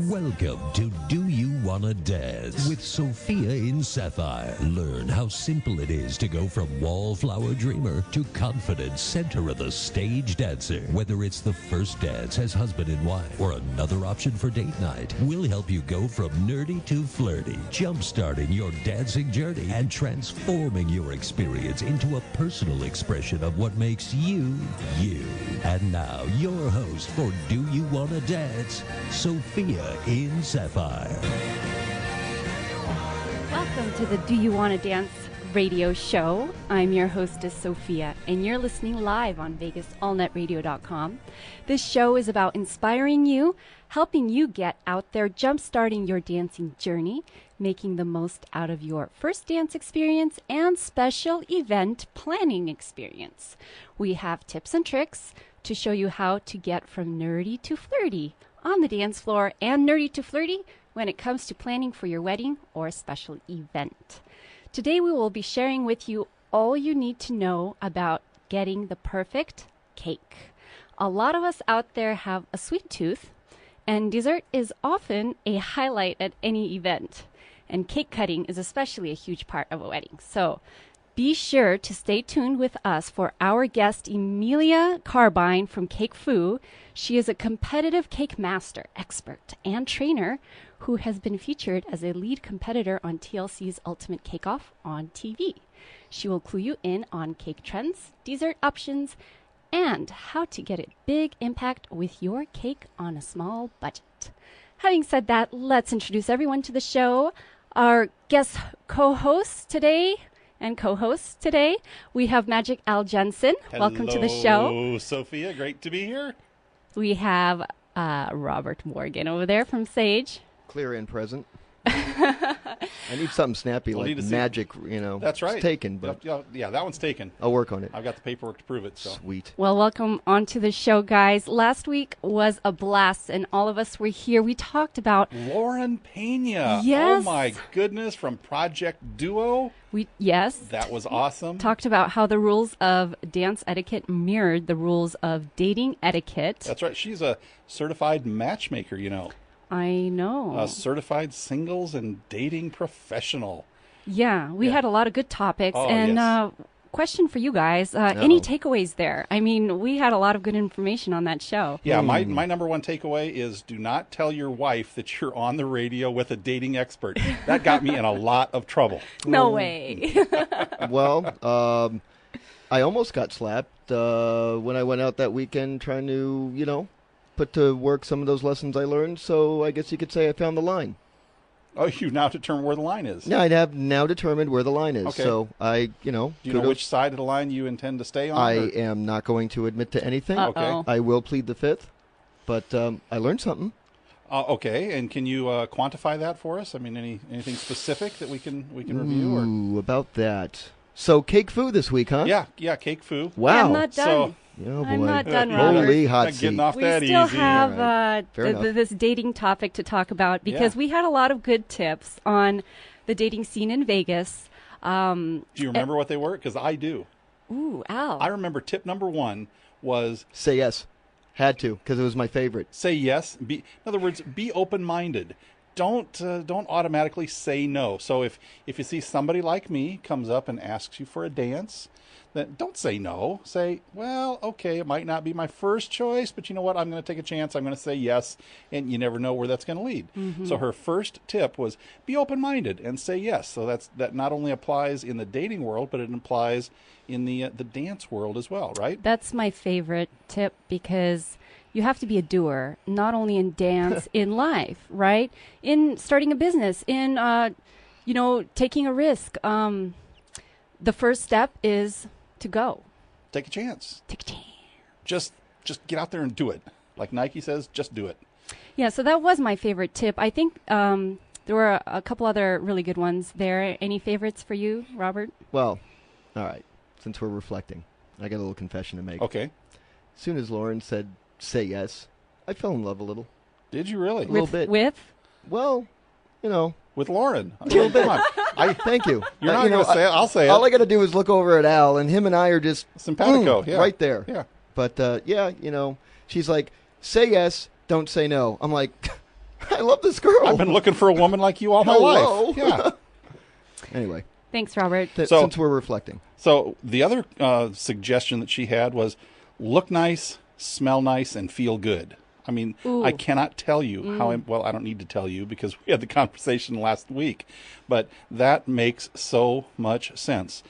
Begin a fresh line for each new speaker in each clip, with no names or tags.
Welcome to Do You Wanna Dance with Sophia in Sapphire. Learn how simple it is to go from wallflower dreamer to confident center of the stage dancer. Whether it's the first dance as husband and wife or another option for date night, we'll help you go from nerdy to flirty, jump-starting your dancing journey and transforming your experience into a personal expression of what makes you, you. And now, your host for Do You Wanna Dance, Sophia in Sapphire.
Welcome to the Do You Wanna Dance radio show. I'm your hostess, Sophia, and you're listening live on VegasAllNetRadio.com. This show is about inspiring you, helping you get out there, jump-starting your dancing journey, making the most out of your first dance experience and special event planning experience. We have tips and tricks to show you how to get from nerdy to flirty on the dance floor and nerdy to flirty when it comes to planning for your wedding or special event. Today we will be sharing with you all you need to know about getting the perfect cake. A lot of us out there have a sweet tooth, and dessert is often a highlight at any event. And cake cutting is especially a huge part of a wedding. So be sure to stay tuned with us for our guest, Amelia Carbine from CafeFu. She is a competitive cake master, expert, and trainer who has been featured as a lead competitor on TLC's Ultimate Cake Off on TV. She will clue you in on cake trends, dessert options, and how to get a big impact with your cake on a small budget. Having said that, let's introduce everyone to the show. Our guest co-hosts today, we have Magic Al Jensen.
Hello,
welcome to the show.
Hello, Sophia. Great to be here.
We have Robert Morgen over there from Sage.
Clear and present. I need something snappy like magic,
That's right.
It's taken, but
yeah, that one's taken.
I'll work on it.
I've got the paperwork to prove it. So.
Sweet.
Well, welcome onto the show, guys. Last week was a blast, and all of us were here. We talked about
Lauren Pena.
Yes.
Oh my goodness, from Project Duo.
Yes.
That was awesome.
Talked about how the rules of dance etiquette mirrored the rules of dating etiquette.
That's right. She's a certified matchmaker,
I know.
A certified singles and dating professional.
Yeah, we had a lot of good topics.
Oh,
and
yes.
Question for you guys, any takeaways there? I mean, we had a lot of good information on that show.
Yeah, my number one takeaway is do not tell your wife that you're on the radio with a dating expert. That got me in a lot of trouble.
No way.
Well, I almost got slapped when I went out that weekend trying to, put to work some of those lessons I learned. So I guess you could say I found the line.
Oh, you've now determined where the line is.
Yeah, I have now determined where the line is.
Okay.
So I,
Do you know which side of the line you intend to stay on?
I am not going to admit to anything.
Uh-oh.
I will plead the fifth, but I learned something.
Okay, and can you quantify that for us? I mean, anything specific that we can review?
Ooh, about that. So CafeFu this week, huh?
Yeah, CafeFu.
Wow.
Yeah, I'm not done.
So,
Oh, boy.
I'm not done, Robert.
Holy hot
not
seat.
getting off
We
that
still
easy.
have
All right. Fair enough.
this dating topic to talk about because we had a lot of good tips on the dating scene in Vegas.
Do you remember what they were? Because I do.
Ooh, Al.
I remember tip number one was
Say yes. Had to, because it was my favorite.
say yes. In other words, be open-minded. Don't automatically say no. So if you see somebody like me comes up and asks you for a dance, then don't say no. Say, well, okay, it might not be my first choice, but you know what? I'm going to take a chance. I'm going to say yes, and you never know where that's going to lead. Mm-hmm. So her first tip was be open-minded and say yes. So that not only applies in the dating world, but it applies in the dance world as well, right?
That's my favorite tip because you have to be a doer, not only in dance, in life, right? In starting a business, in, taking a risk. The first step is to go.
Take a chance.
Take a chance.
Just get out there and do it. Like Nike says, just do it.
Yeah, so that was my favorite tip. I think there were a couple other really good ones there. Any favorites for you, Robert?
Well, all right. Since we're reflecting, I got a little confession to make.
Okay.
As soon as Lauren said, say yes, I fell in love a little.
Did you really?
A little bit.
With?
Well,
With Lauren.
A little bit.
Come on.
Thank you.
You're not going to say it. I'll say it.
All I got to do is look over at Al, and him and I are just
Simpatico, yeah.
right there.
Yeah.
But, she's like, say yes, don't say no. I'm like, I love this girl.
I've been looking for a woman like you all my
Hello.
life. Yeah.
Anyway,
Thanks, Robert.
since we're reflecting.
So the other suggestion that she had was look nice, smell nice, and feel good. I mean,
Ooh.
I cannot tell you how, well, I don't need to tell you because we had the conversation last week, but that makes so much sense.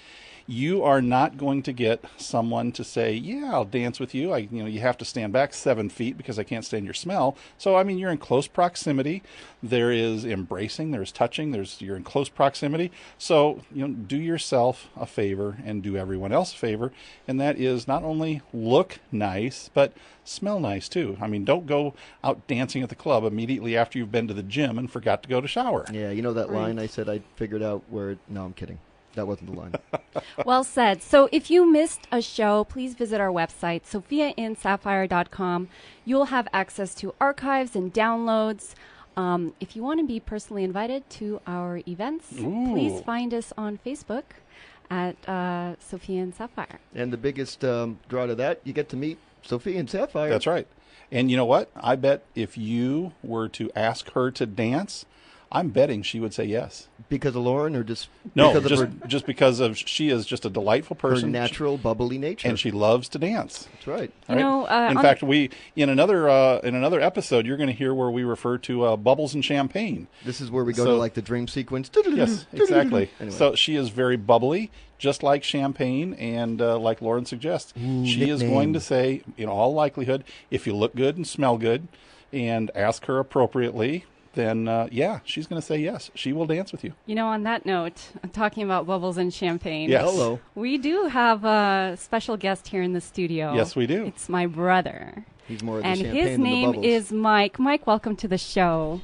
You are not going to get someone to say, yeah, I'll dance with you. You have to stand back 7 feet because I can't stand your smell. So, I mean, you're in close proximity. There is embracing, there's touching, you're in close proximity. So, do yourself a favor and do everyone else a favor. And that is not only look nice, but smell nice too. I mean, don't go out dancing at the club immediately after you've been to the gym and forgot to go to shower.
Yeah, you know that line I said I figured out where... No, I'm kidding. That wasn't the line.
Well said. So if you missed a show, please visit our website, sophiainsapphire.com. You'll have access to archives and downloads. If you want to be personally invited to our events, please find us on Facebook at Sophia and Sapphire.
And the biggest draw to that, you get to meet Sophia and Sapphire.
That's right. And you know what? I bet if you were to ask her to dance, I'm betting she would say yes.
Because of Lauren, or just
No,
because of
just because of she is just a delightful
her
person.
natural, bubbly nature?
And she loves to dance.
That's right.
You know,
in fact, we in another episode, you're going to hear where we refer to bubbles and champagne.
This is where we go to like the dream sequence.
Yes, exactly.
Anyway.
So she is very bubbly, just like champagne, and like Lauren suggests, she is going to say, in all likelihood, if you look good and smell good, and ask her appropriately, then she's going to say yes. She will dance with you.
You know, on that note, talking about bubbles and champagne.
Yes.
Hello.
We do have a special guest here in the studio.
Yes, we do.
It's my brother.
He's more of the
And
champagne
his
than the
name
bubbles.
is Mike. Mike, welcome to the show.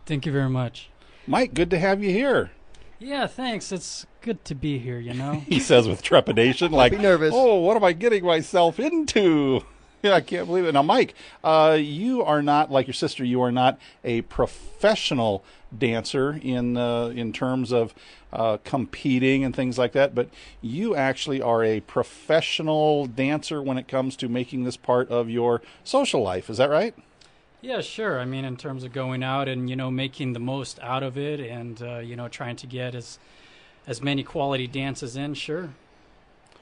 Thank you very much.
Mike, good to have you here.
Yeah, thanks. It's good to be here, you know.
He says with trepidation, like,
Be nervous.
oh, what am I getting myself into? Yeah, I can't believe it. Now, Mike, you are not, like your sister, you are not a professional dancer in terms of competing and things like that, but you actually are a professional dancer when it comes to making this part of your social life. Is that right?
Yeah, sure. I mean, in terms of going out and, making the most out of it and, trying to get as many quality dances in, sure.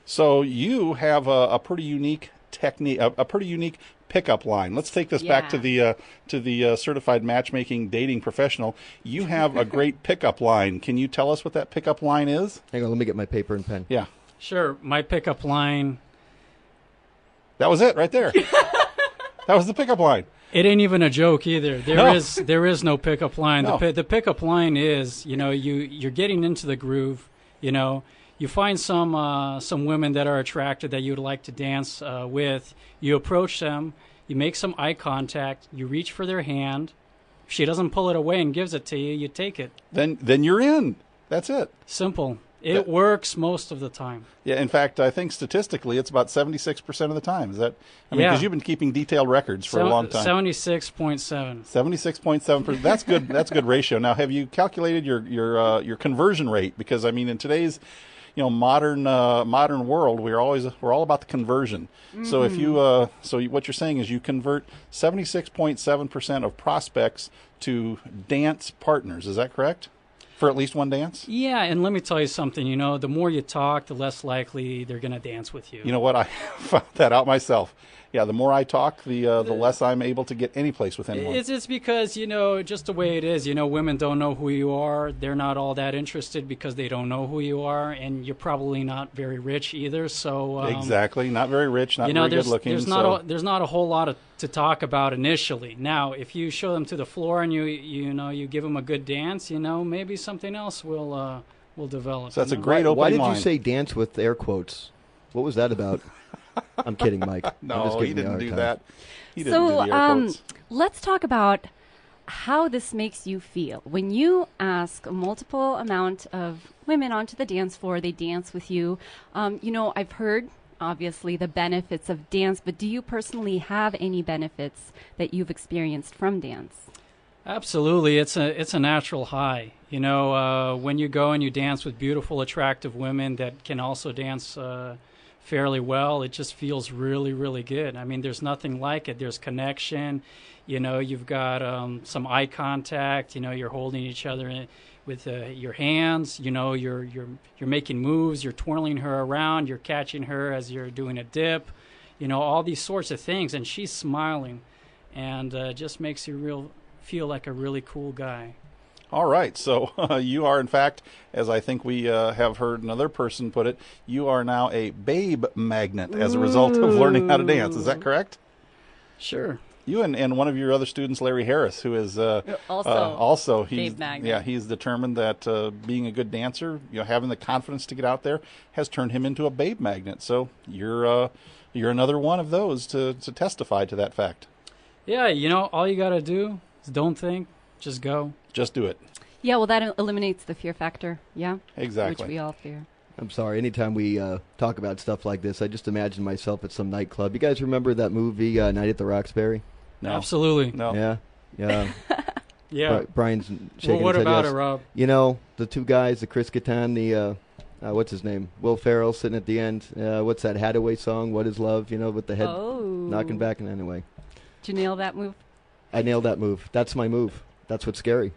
So you have a pretty unique technique, a pretty unique pickup line. Let's take this back to the certified matchmaking dating professional. You have a great pickup line. Can you tell us what that pickup line is?
Hang on, let me get my paper and pen.
Yeah.
Sure. My pickup line.
That was it right there. That was the pickup line.
It ain't even a joke either. There is no pickup line.
No.
The pickup line is, you're getting into the groove, You find some women that are attracted that you'd like to dance with. You approach them. You make some eye contact. You reach for their hand. If she doesn't pull it away and gives it to you, you take it.
Then you're in. That's it.
Simple. It works most of the time.
Yeah, in fact, I think statistically it's about 76% of the time. Is that? I mean, because you've been keeping detailed records for a long time.
76.7.
76.7%. That's good. That's a good ratio. Now, have you calculated your conversion rate? Because I mean, in today's modern world, we're all about the conversion.
Mm-hmm.
So if you what you're saying is you convert 76.7% of prospects to dance partners. Is that correct? For at least one dance?
Yeah, and let me tell you something, the more you talk, the less likely they're going to dance with you.
You know what? I found that out myself. Yeah, the more I talk, the less I'm able to get any place with anyone.
It's because, just the way it is. Women don't know who you are. They're not all that interested because they don't know who you are, and you're probably not very rich either. So
exactly, not very rich, not very good looking.
There's not a whole lot to talk about initially. Now, if you show them to the floor and you give them a good dance, maybe something else will develop.
So that's a great opening
Why did
line.
you say dance with air quotes? What was that about? I'm kidding, Mike.
No, he didn't do that. He didn't
So
do the air quotes.
let's talk about how this makes you feel. When you ask a multiple amount of women onto the dance floor, they dance with you. I've heard, obviously, the benefits of dance, but do you personally have any benefits that you've experienced from dance?
Absolutely. It's a natural high. When you go and you dance with beautiful, attractive women that can also dance fairly well, it just feels really, really good. I mean, there's nothing like it. There's connection. You've got some eye contact. You're holding each other with your hands. You're making moves. You're twirling her around. You're catching her as you're doing a dip. All these sorts of things, and she's smiling, and just makes you feel like a really cool guy.
All right, so you are, in fact, as I think we have heard another person put it, you are now a babe magnet as a result of learning how to dance. Is that correct?
Sure.
You and one of your other students, Larry Harris, who is also
babe magnet.
Yeah, he's determined that being a good dancer, having the confidence to get out there, has turned him into a babe magnet. So you're another one of those to testify to that fact.
Yeah, all you got to do is don't think, just go.
Just do it.
Yeah, well, that eliminates the fear factor. Yeah,
exactly.
Which we all fear.
I'm sorry. Anytime we talk about stuff like this, I just imagine myself at some nightclub. You guys remember that movie, Night at the Roxbury?
No. Absolutely.
No.
Yeah.
Yeah.
Brian's shaking
Well, what
his head
about
yes.
it, Rob?
The two guys, the Chris Kattan, the what's his name? Will Ferrell sitting at the end. What's that Hadaway song? What is Love? With the head knocking back. And anyway.
Did you nail that move?
I nailed that move. That's my move. That's what's scary.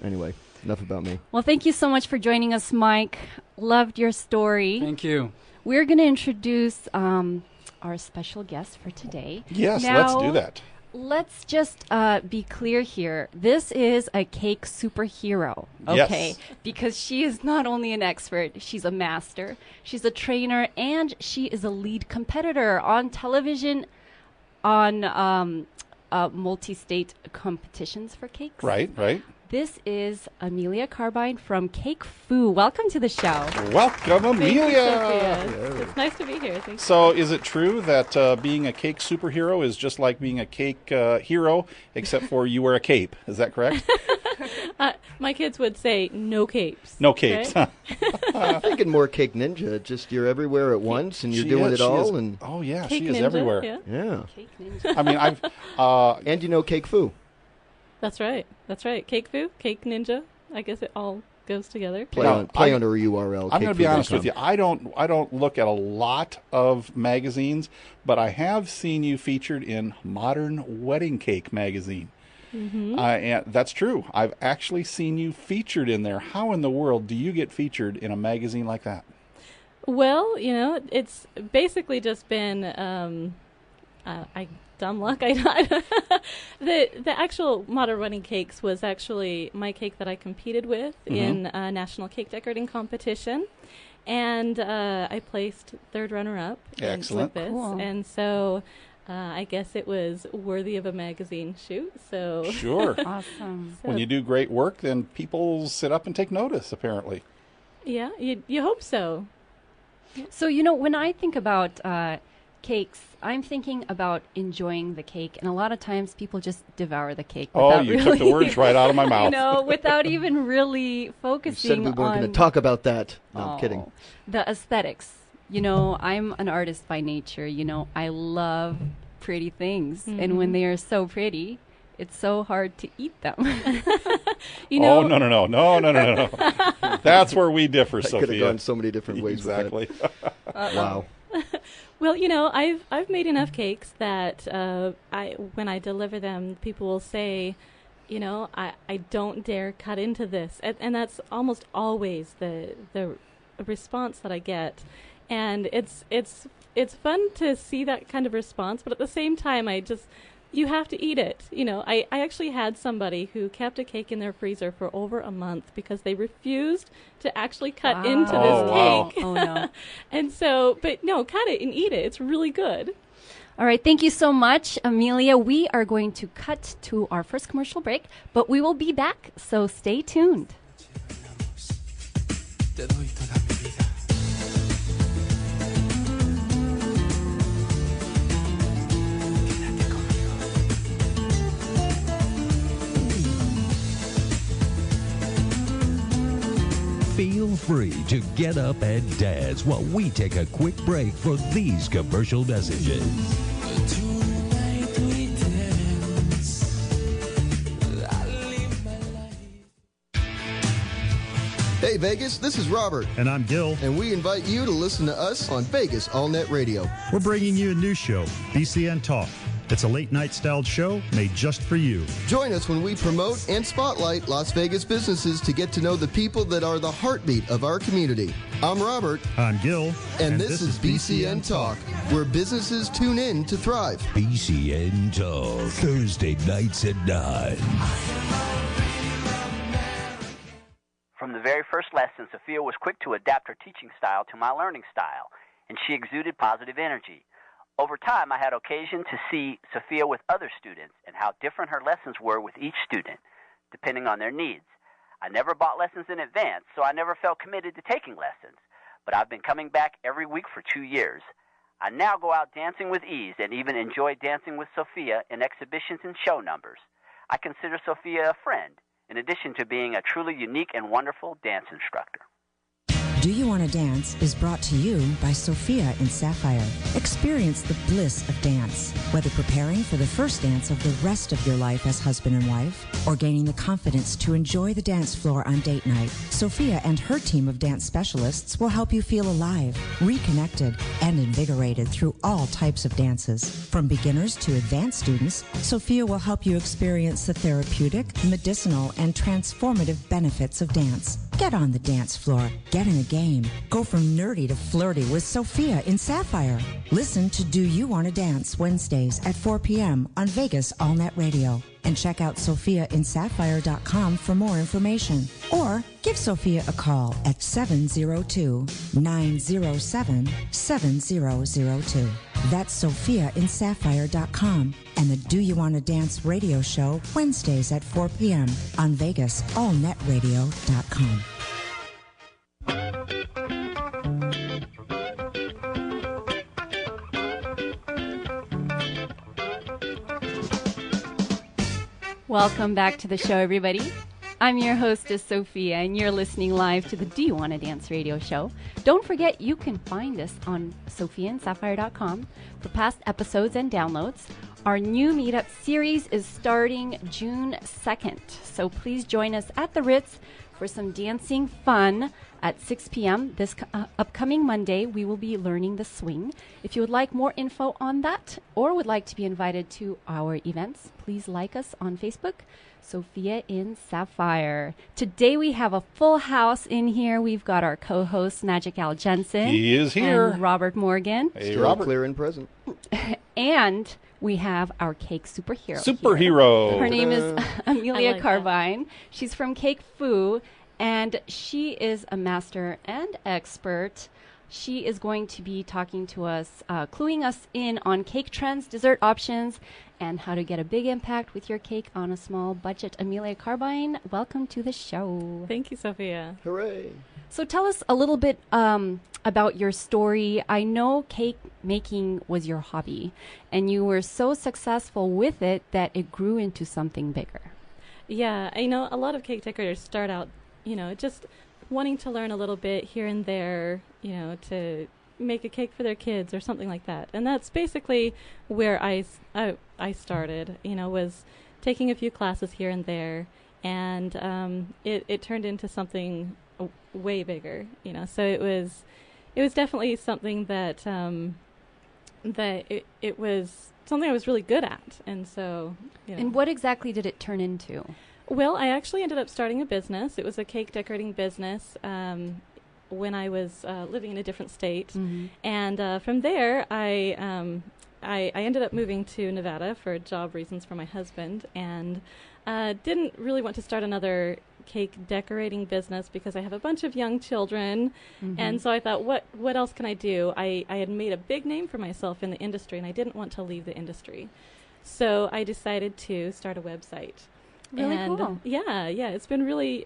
Anyway, enough about me.
Well, thank you so much for joining us, Mike. Loved your story.
Thank you.
We're going to introduce our special guest for today.
Yes,
now,
let's do that.
Let's just be clear here. This is a cake superhero, okay?
Yes.
Because she is not only an expert, she's a master, she's a trainer, and she is a lead competitor on television on multi-state competitions for cakes.
Right.
This is Amelia Carbine from CafeFu. Welcome to the show.
Welcome, Amelia.
It's nice to be here. Thank you.
So is it true that being a cake superhero is just like being a cake hero, except for you wear a cape? Is that correct?
My kids would say no capes.
No capes.
Right?
I'm thinking more Cake Ninja. Just you're everywhere at once, and you're doing it all. And
oh yeah,
Cake
she is
Ninja,
everywhere.
yeah.
Cake Ninja.
I mean, I've
And Cake Fu.
That's right. CafeFu, Cake Ninja. I guess it all goes together.
Play
Now,
on her URL.
I'm going to be honest with you. I don't look at a lot of magazines, but I have seen you featured in Modern Wedding Cake magazine.
Mm-hmm.
And that's true. I've actually seen you featured in there. How in the world do you get featured in a magazine like that?
Well, it's basically just been dumb luck. The actual Modern Wedding Cakes was actually my cake that I competed with in a national cake decorating competition, and I placed third runner-up.
Excellent.
With this,
Cool.
and so I guess it was worthy of a magazine shoot. So
Sure.
Awesome.
When you do great work, then people sit up and take notice, apparently.
yeah, you hope so.
So, when I think about cakes, I'm thinking about enjoying the cake, and a lot of times people just devour the cake.
Oh,
without
you
really,
took the words right out of my mouth.
without even really
You
focusing
said we weren't going
on
to talk about that. No, I'm
Oh,
kidding.
the aesthetics. I'm an artist by nature. I love pretty things, and when they are so pretty, it's so hard to eat them.
Oh, no. That's where we differ,
I could
Sophia.
have gone so many different ways.
Exactly.
With that. Wow.
Well, I've made enough cakes that when I deliver them, people will say, I don't dare cut into this, and that's almost always the response that I get, and it's fun to see that kind of response, but at the same time, you have to eat it. I actually had somebody who kept a cake in their freezer for over a month because they refused to actually cut into this
wow.
cake.
Oh, no.
And so, but no, cut it and eat it. It's really good.
All right, thank you so much, Amelia. We are going to cut to our first commercial break, but we will be back, so stay tuned.
Te doy toda mi vida. Quédate conmigo.
Feel free to get up and dance while we take a quick break for these commercial messages.
Tonight we dance. I live my life.
Hey Vegas, this is Robert,
And I'm Gil.
and we invite you to listen to us on Vegas AllNet Radio.
We're bringing you a new show, BCN Talk. It's a late-night styled show made just for you.
Join us when we promote and spotlight Las Vegas businesses to get to know the people that are the heartbeat of our community. I'm Robert,
I'm Gil.
and this is BCN Talk, where businesses tune in to thrive.
BCN Talk, Thursday nights at 9.
From the very first lesson, Sophia was quick to adapt her teaching style to my learning style, and she exuded positive energy. Over time, I had occasion to see Sophia with other students and how different her lessons were with each student, depending on their needs. I never bought lessons in advance, so I never felt committed to taking lessons, but I've been coming back every week for 2 years. I now go out dancing with ease and even enjoy dancing with Sophia in exhibitions and show numbers. I consider Sophia a friend, in addition to being a truly unique and wonderful dance instructor.
Do You Want to Dance is brought to you by Sophia in Sapphire. Experience the bliss of dance, whether preparing for the first dance of the rest of your life as husband and wife, or gaining the confidence to enjoy the dance floor on date night. Sophia and her team of dance specialists will help you feel alive, reconnected, and invigorated through all types of dances. From beginners to advanced students, Sophia will help you experience the therapeutic, medicinal, and transformative benefits of dance. Get on the dance floor. Get in a game. Go from nerdy to flirty with Sophia in Sapphire. Listen to Do You Want to Dance Wednesdays at 4 p.m. on Vegas AllNet Radio. And check out SophiaInSapphire.com for more information. Or give Sophia a call at 702-907-7002. That's SophiaInSapphire.com. And the Do You Want to Dance radio show Wednesdays at 4 p.m. on Vegas AllNetRadio.com.
Welcome back to the show, everybody. I'm your hostess, Sophia, and you're listening live to the Do You Want to Dance radio show. Don't forget, you can find us on SophiaAndSapphire.com for past episodes and downloads. Our new meetup series is starting June 2nd, so please join us at the Ritz for some dancing fun at 6 p.m. This upcoming Monday. We will be learning the swing. If you would like more info on that or would like to be invited to our events, please like us on Facebook, Sophia in Sapphire. Today we have a full house in here. We've got our co-host, Magic Al Jensen.
He is here.
And Robert Morgen.
Hey,
Still
Robert.
clear and present.
And we have our cake superhero.
Superhero.
Here. Her name is Amelia
like
Carbine. She's from CafeFu, and she is a master and expert. She is going to be talking to us, cluing us in on cake trends, dessert options, and how to get a big impact with your cake on a small budget. Amelia Carbine, welcome to the show.
Thank you, Sophia.
Hooray.
So tell us a little bit about your story. I know cake making was your hobby, and you were so successful with it that it grew into something bigger.
Yeah, I know a lot of cake decorators start out, just wanting to learn a little bit here and there, to make a cake for their kids or something like that. And that's basically where I started, was taking a few classes here and there, and it turned into something way bigger, So it was definitely something that it was something I was really good at, and so.
And what exactly did it turn into?
Well, I actually ended up starting a business. It was a cake decorating business when I was living in a different state, and from there I ended up moving to Nevada for job reasons for my husband, and didn't really want to start another cake decorating business because I have a bunch of young children, and so I thought, what else can I do? I had made a big name for myself in the industry, and I didn't want to leave the industry, so I decided to start a website.
Really
and
cool.
Yeah, it's been really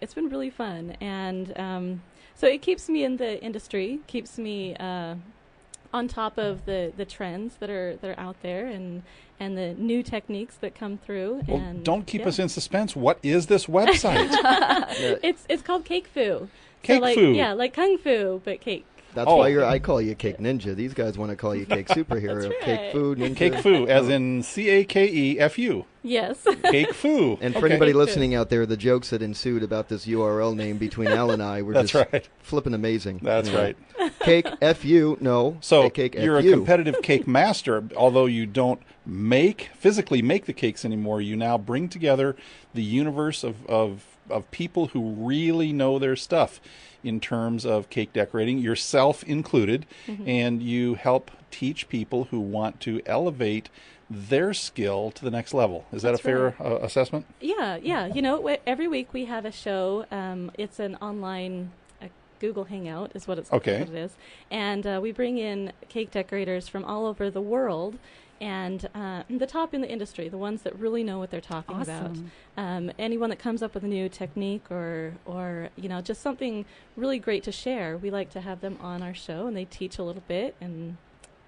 fun, and so it keeps me in the industry, keeps me on top of the trends that are out there, and the new techniques that come through.
Well,
and
don't keep us in suspense. What is this website?
It's called CakeFu.
CakeFu.
Like Kung Fu, but cake.
That's why I call you Cake Ninja. These guys want to call you Cake Superhero.
That's right.
Cake Food Ninja.
CakeFu, as in CakeFu.
Yes.
CafeFu.
And for
Okay.
anybody listening out there, the jokes that ensued about this URL name between Al and I were
That's
just
right.
flipping amazing.
That's
Anyway.
right.
Cake FU, no.
So
cake
you're a
FU.
competitive cake master, although you don't physically make the cakes anymore. You now bring together the universe of people who really know their stuff in terms of cake decorating, yourself included, and you help teach people who want to elevate their skill to the next level. Is that
That's
a fair
right.
assessment?
Yeah. You know, every week we have a show. It's an online Google Hangout is what
Okay.
what it is. And we bring in cake decorators from all over the world and the top in the industry, the ones that really know what they're talking
Awesome.
about. Anyone that comes up with a new technique or you know, just something really great to share, we like to have them on our show, and they teach a little bit. And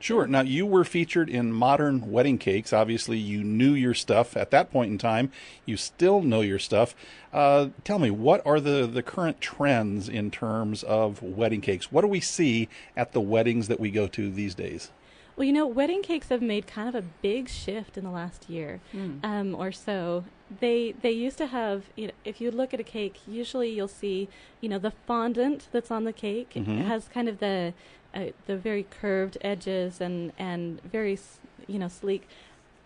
Sure. Now, you were featured in Modern Wedding Cakes. Obviously, you knew your stuff at that point in time. You still know your stuff. Tell me, what are the current trends in terms of wedding cakes? What do we see at the weddings that we go to these days?
Well, you know, wedding cakes have made kind of a big shift in the last year or so. They used to have, you know, if you look at a cake, usually you'll see, you know, the fondant that's on the cake has kind of the very curved edges and very, you know, sleek.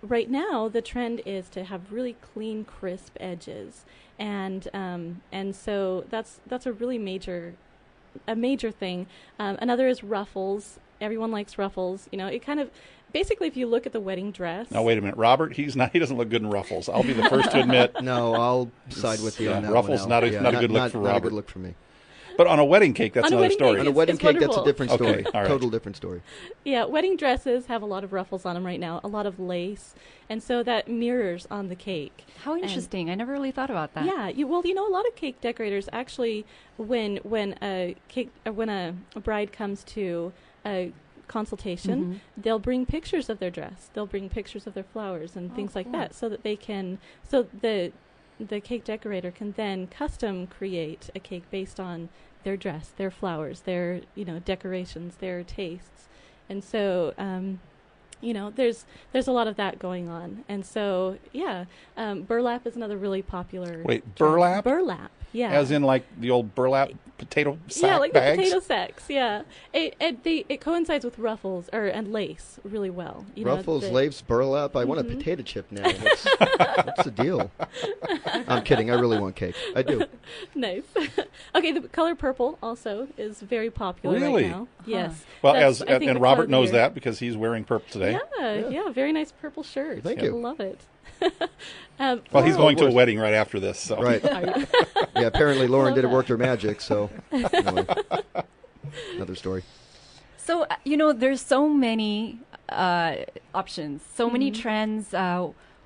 Right now, the trend is to have really clean, crisp edges, and so that's a really major thing. Another is ruffles. Everyone likes ruffles. You know, it kind of basically, if you look at the wedding dress.
Now, wait a minute. Robert, he doesn't look good in ruffles. I'll be the first to admit.
No, I'll side with you on that
ruffles,
one,
not
Al.
a
Yeah,
good look for
Not a
Robert.
good look for me.
But on a wedding cake, that's
On a
another
wedding
story.
cake,
On a wedding
it's
cake, that's a
wonderful.
different story.
Okay, all right.
Total different story.
Yeah, wedding dresses have a lot of ruffles on them right now, a lot of lace, and so that mirrors on the cake.
How interesting. I never really thought about that.
Yeah, you know, a lot of cake decorators actually, when a bride comes to a consultation, they'll bring pictures of their dress, they'll bring pictures of their flowers and things like that, so that they can, the cake decorator can then custom create a cake based on their dress, their flowers, their, you know, decorations, their tastes. And so, you know, there's a lot of that going on. And so, yeah, burlap is another really popular
Wait,
trend.
burlap?
Burlap, yeah.
As in, like, the old burlap potato sack
yeah, like
bags?
the potato sacks, yeah. It coincides with ruffles and lace really well. You
Ruffles,
know,
lace, burlap. I want a potato chip now. What's the deal? I'm kidding. I really want cake. I do.
Nice. Okay, the color purple also is very popular
Really?
right now. Yes.
Well,
That's, I think,
and
the
Robert
color of the
knows
year.
that because he's wearing purple today.
Yeah, very nice purple shirt.
Thank you.
Love it.
Well, he's going to a
course.
wedding right after this. So.
Right. Yeah, apparently Lauren
Love
did it
that.
worked her magic, so anyway. Another story.
So, you know, there's so many options, so many trends.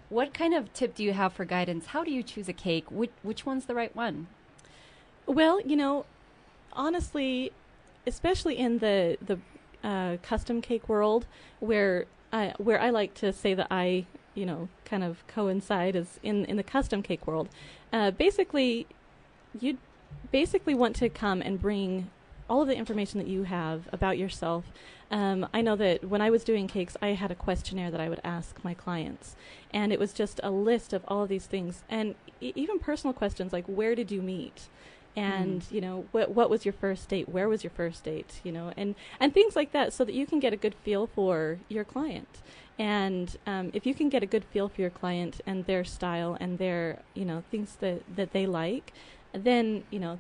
What kind of tip do you have for guidance? How do you choose a cake? Which one's the right one?
Well, you know, honestly, especially in the custom cake world, where I like to say that I, you know, kind of coincide as in the custom cake world. Basically, you basically want to come and bring all of the information that you have about yourself. I know that when I was doing cakes, I had a questionnaire that I would ask my clients, and it was just a list of all of these things, and even personal questions like, where did you meet? And, you know, what was your first date? Where was your first date? You know, and things like that, so that you can get a good feel for your client. And if you can get a good feel for your client and their style and their, you know, things that they like, then, you know,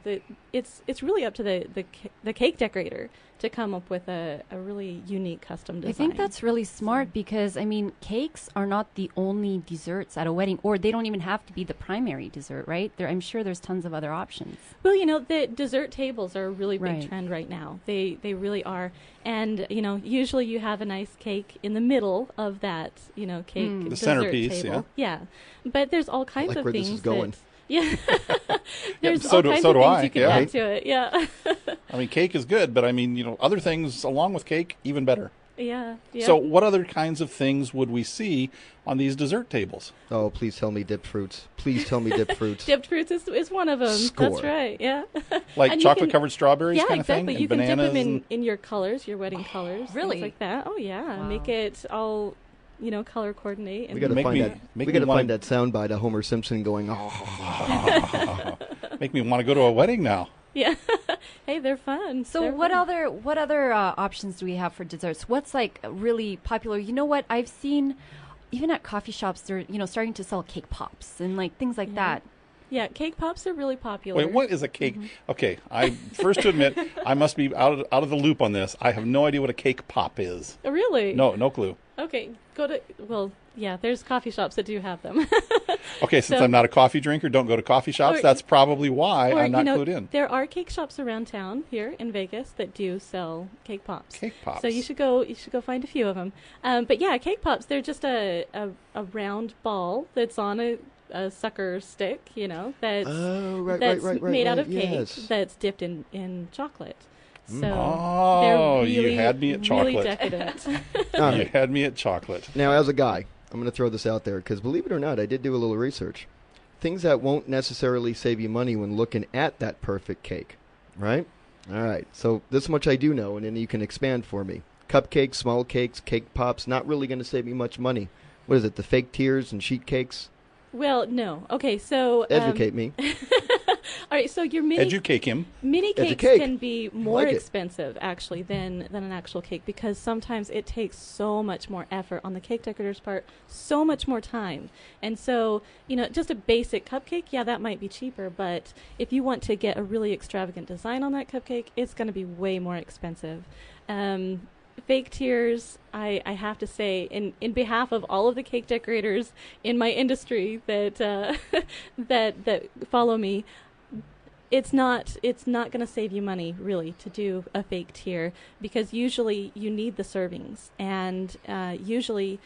it's really up to the cake decorator to come up with a really unique custom design.
I think that's really smart because, I mean, cakes are not the only desserts at a wedding, or they don't even have to be the primary dessert, right? I'm sure there's tons of other options.
Well, you know, the dessert tables are a really big
Right.
trend right now. They really are. And, you know, usually you have a nice cake in the middle of that, you know, cake
The
dessert
centerpiece,
table. Yeah. But there's all kinds
like
of
where
things
this is going.
Yeah. There's
so
all
do-
kinds
so
of
do
things
I,
you can
yeah.
add to it. Yeah.
I mean, cake is good, but I mean, you know, other things along with cake, even better.
Yeah.
So what other kinds of things would we see on these dessert tables?
Oh, please tell me dipped fruits. Please tell me dipped fruits.
Dipped fruits is one of them.
Score.
That's right. Yeah.
Like
And you
chocolate-covered strawberries
yeah,
kind of
exactly.
thing?
You
And
can dip
bananas
them
and-
in your colors, your wedding colors.
Really?
Things like that. Oh, yeah.
Wow.
Make it all color coordinate. And
We got to
Make
find
me-
that.
make
We
me
got to
wanna-
find that soundbite of Homer Simpson going, "Oh."
Make me want to go to a wedding now.
yeah. Hey, they're fun.
So
They're
what
fun.
other options do we have for desserts? What's like really popular? You know what I've seen, even at coffee shops, they're starting to sell cake pops and like things like that.
Yeah, cake pops are really popular.
Wait, what is a cake? Okay, I first to admit I must be out of the loop on this. I have no idea what a cake pop is.
Oh, really?
No clue.
Okay, there's coffee shops that do have them.
Okay, since
So-
I'm not a coffee drinker, don't go to coffee shops.
Or-
That's probably why
Or,
I'm not clued in.
There are cake shops around town here in Vegas that do sell cake pops.
Cake pops.
So you should go find a few of them. But yeah, cake pops, they're just a round ball that's on a sucker stick, that's
Oh, right,
that's
right,
made out
right,
of cake
yes.
that's dipped in chocolate. So
Oh,
they're
you
really,
had me at
really
chocolate.
decadent.
All
You
right.
had me at chocolate.
Now, as a guy, I'm going to throw this out there because, believe it or not, I did do a little research. Things that won't necessarily save you money when looking at that perfect cake, right? All right. So this much I do know, and then you can expand for me. Cupcakes, small cakes, cake pops, not really going to save me much money. What is it? The fake tiers and sheet cakes?
Well, no. Okay, so
Educate me.
all right, so your mini
Educate him.
Mini cakes
Educate.
can be more
Like it.
expensive, actually, than an actual cake because sometimes it takes so much more effort on the cake decorator's part, so much more time. And so, just a basic cupcake, yeah, that might be cheaper, but if you want to get a really extravagant design on that cupcake, it's going to be way more expensive. Fake tiers, I have to say, in behalf of all of the cake decorators in my industry that that follow me, it's not going to save you money really to do a fake tier because usually you need the servings and usually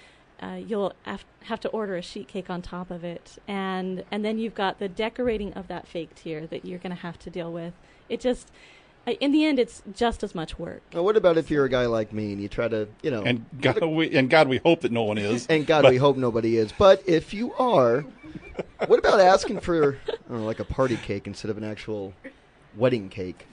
you'll have to order a sheet cake on top of it and then you've got the decorating of that fake tier that you're going to have to deal with. It just in the end, it's just as much work.
Now, what about if you're a guy like me and you try to,
And God, we hope that no one is.
and God, we hope nobody is. But if you are, what about asking for, I don't know, like a party cake instead of an actual wedding cake?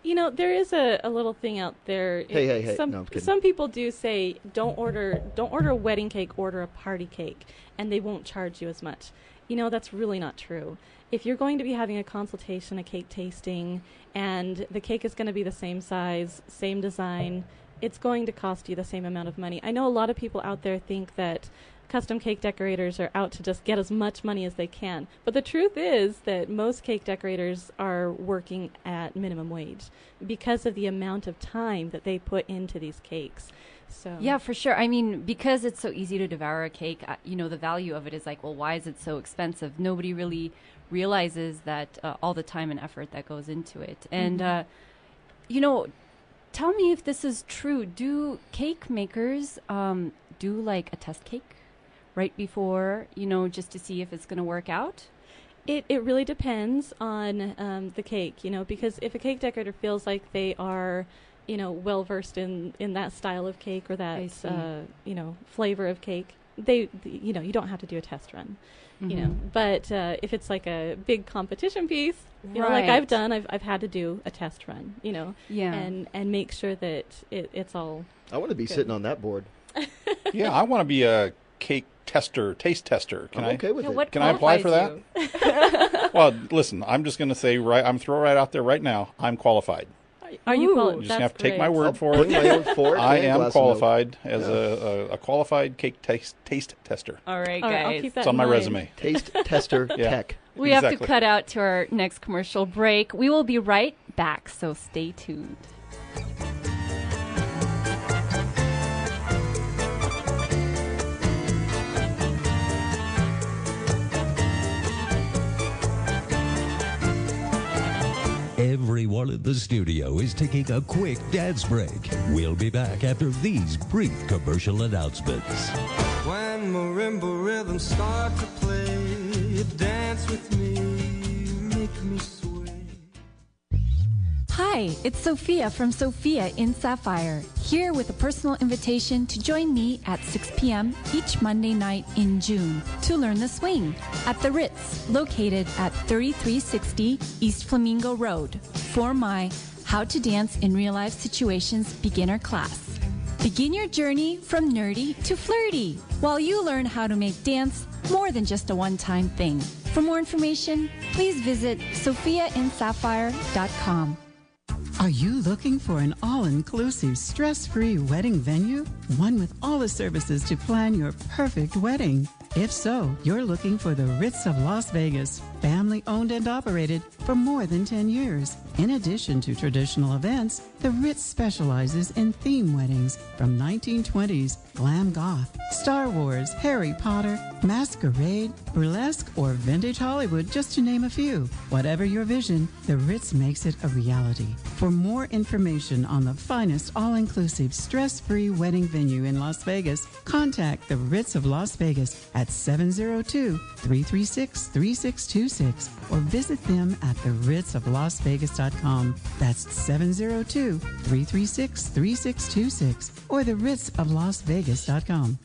There is a little thing out there.
Hey.
Some,
No, I'm kidding.
some people do say, don't order a wedding cake, order a party cake, and they won't charge you as much. That's really not true. If you're going to be having a consultation, a cake tasting, and the cake is going to be the same size, same design, it's going to cost you the same amount of money. I know a lot of people out there think that custom cake decorators are out to just get as much money as they can. But the truth is that most cake decorators are working at minimum wage because of the amount of time that they put into these cakes. So
Yeah, for sure. I mean, because it's so easy to devour a cake, the value of it is like, well, why is it so expensive? Nobody really realizes that all the time and effort that goes into it. And, tell me if this is true. Do cake makers do like a test cake right before, just to see if it's going to work out?
It really depends on the cake, because if a cake decorator feels like they are, well versed in that style of cake or that flavor of cake, you don't have to do a test run, But if it's like a big competition piece, like I've done, I've had to do a test run, and make sure that it's all.
I want to be
good.
sitting on that board.
Yeah, I want to be a cake taste tester.
I'm okay with it.
Can I apply for that? Well, listen, I'm just going to say I'm throwing right out there right now. I'm qualified.
Are you
You're
qualified?
just going to have to take my word for
Bring
it.
my own fork
I
and
am
glass of
qualified as a qualified cake taste tester.
All right,
All right,
guys.
I'll keep that
It's on
in
my
mind.
resume.
Taste tester
Yeah.
tech.
We have to
Exactly.
cut out to our next commercial break. We will be right back, so stay tuned.
Everyone in the studio is taking a quick dance break. We'll be back after these brief commercial announcements.
When marimba rhythms start to play, dance with me, make me sway.
Hi, it's Sophia from Sophia in Sapphire, here with a personal invitation to join me at 6 p.m. each Monday night in June to learn the swing at the Ritz, located at 3360 East Flamingo Road, for my How to Dance in Real Life Situations beginner class. Begin your journey from nerdy to flirty while you learn how to make dance more than just a one-time thing. For more information, please visit sophiainsapphire.com.
Are you looking for an all-inclusive, stress-free wedding venue? One with all the services to plan your perfect wedding. If so, you're looking for the Ritz of Las Vegas, family-owned and operated for more than 10 years. In addition to traditional events, the Ritz specializes in theme weddings from 1920s, glam goth, Star Wars, Harry Potter, masquerade, burlesque, or vintage Hollywood, just to name a few. Whatever your vision, the Ritz makes it a reality. For more information on the finest all-inclusive, stress-free wedding venue in Las Vegas, contact the Ritz of Las Vegas at 702-336-3626 or visit them at theritzoflasvegas.com. That's 702-336-3626 or theritzoflasvegas.com.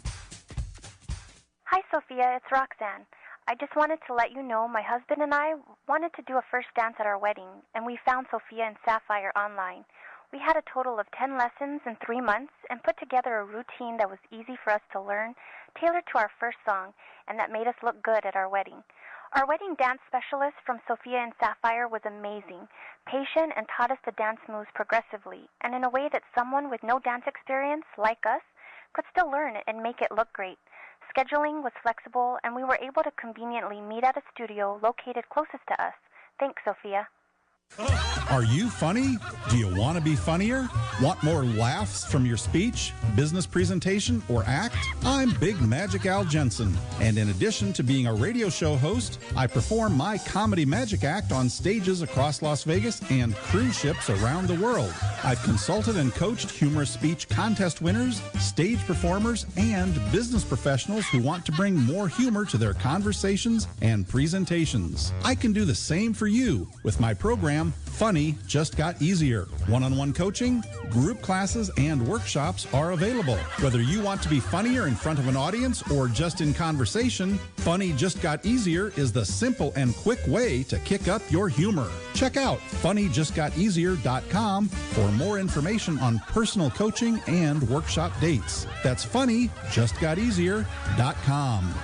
Hi, Sophia. It's Roxanne. I just wanted to let you know my husband and I wanted to do a first dance at our wedding, and we found Sophia and Sapphire online. We had a total of 10 lessons in 3 months and put together a routine that was easy for us to learn, tailored to our first song, and that made us look good at our wedding. Our wedding dance specialist from Sophia and Sapphire was amazing, patient, and taught us the dance moves progressively, and in a way that someone with no dance experience, like us, could still learn it and make it look great. Scheduling was flexible, and we were able to conveniently meet at a studio located closest to us. Thanks, Sophia.
Are you funny? Do you want to be funnier? Want more laughs from your speech, business presentation, or act? I'm Big Magic Al Jensen, and in addition to being a radio show host, I perform my comedy magic act on stages across Las Vegas and cruise ships around the world. I've consulted and coached humorous speech contest winners, stage performers, and business professionals who want to bring more humor to their conversations and presentations. I can do the same for you with my program, Funny Just Got Easier. One-on-one coaching, group classes, and workshops are available. Whether you want to be funnier in front of an audience or just in conversation, Funny Just Got Easier is the simple and quick way to kick up your humor. Check out funnyjustgoteasier.com for more information on personal coaching and workshop dates. That's funnyjustgoteasier.com.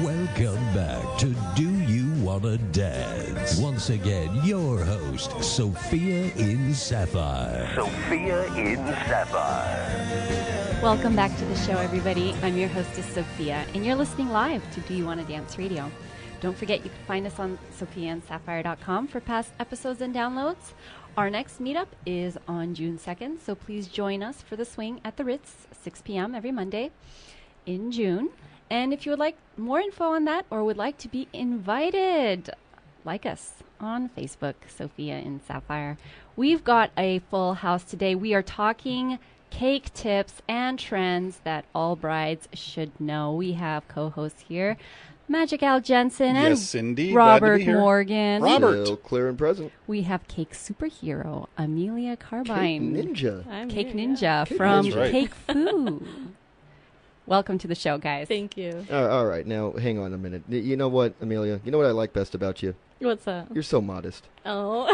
Welcome back to Do You Wanna Dance? Once again, your host, Sophia in Sapphire.
Sophia in Sapphire. Welcome back to the show, everybody. I'm your hostess, Sophia, and you're listening live to Do You Wanna Dance Radio. Don't forget, you can find us on sophiaandsapphire.com for past episodes and downloads. Our next meetup is on June 2nd, so please join us for the swing at the Ritz, 6 p.m. every Monday in June. And if you would like more info on that or would like to be invited, like us on Facebook, Sophia in Sapphire. We've got a full house today. We are talking cake tips and trends that all brides should know. We have co-hosts here, Magic Al Jensen and
yes, indeed.
Robert Morgen.
Robert.
Still clear and present.
We have cake superhero, Amelia Carbine.
Cake Ninja.
Cake Ninja from CafeFu. Welcome to the show, guys.
Thank you.
All right, now hang on a minute. You know what, Amelia? You know what I like best about you?
What's that?
You're so modest.
Oh.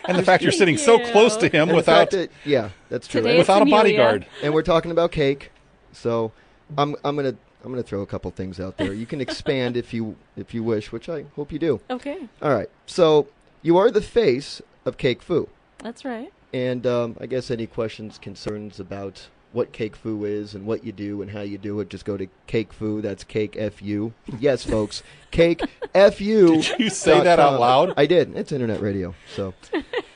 And the fact you're sitting so close to him without
yeah, that's true.
Today
without a bodyguard.
And we're talking about cake, so I'm gonna throw a couple things out there. You can expand if you wish, which I hope you do.
Okay.
All right. So you are the face of CafeFu.
That's right.
And I guess any questions, concerns about what CafeFu is and what you do and how you do it, just go to CafeFu. That's Cake F-U. Yes, folks. Cake F-U.
Did you say that out loud?
I did. It's internet radio. So,